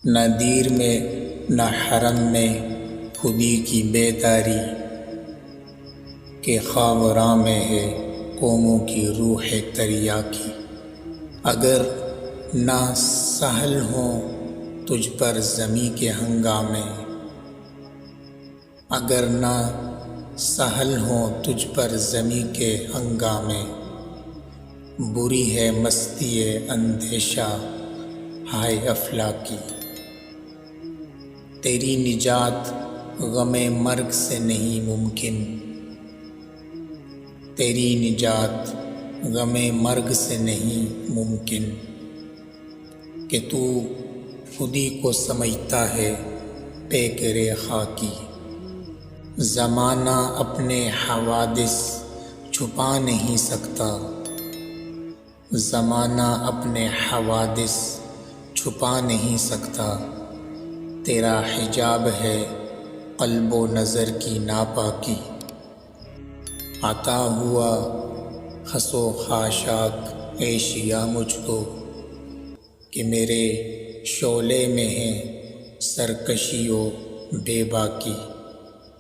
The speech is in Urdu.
نہ دیر میں نہ حرم میں خودی کی بیداری، کہ خاوراں میں ہے قوموں کی روح تریاکی۔ اگر نہ سہل ہوں تجھ پر زمیں کے ہنگامے، اگر نہ سہل ہوں تجھ پر زمیں کے ہنگامے، بری ہے مستی اندیشہ ہائے افلاکی۔ تیری نجات غم مرگ سے نہیں ممکن، تیری نجات غم مرگ سے نہیں ممکن، کہ تو خودی کو سمجھتا ہے پیکرِ خاکی۔ زمانہ اپنے حوادث چھپا نہیں سکتا، زمانہ اپنے حوادث چھپا نہیں سکتا، تیرا حجاب ہے قلب و نظر کی ناپاکی۔ عطا ہوا خس و خاشاک عیشیہ مجھ کو، کہ میرے شعلے میں ہے سرکشی و بے باکی۔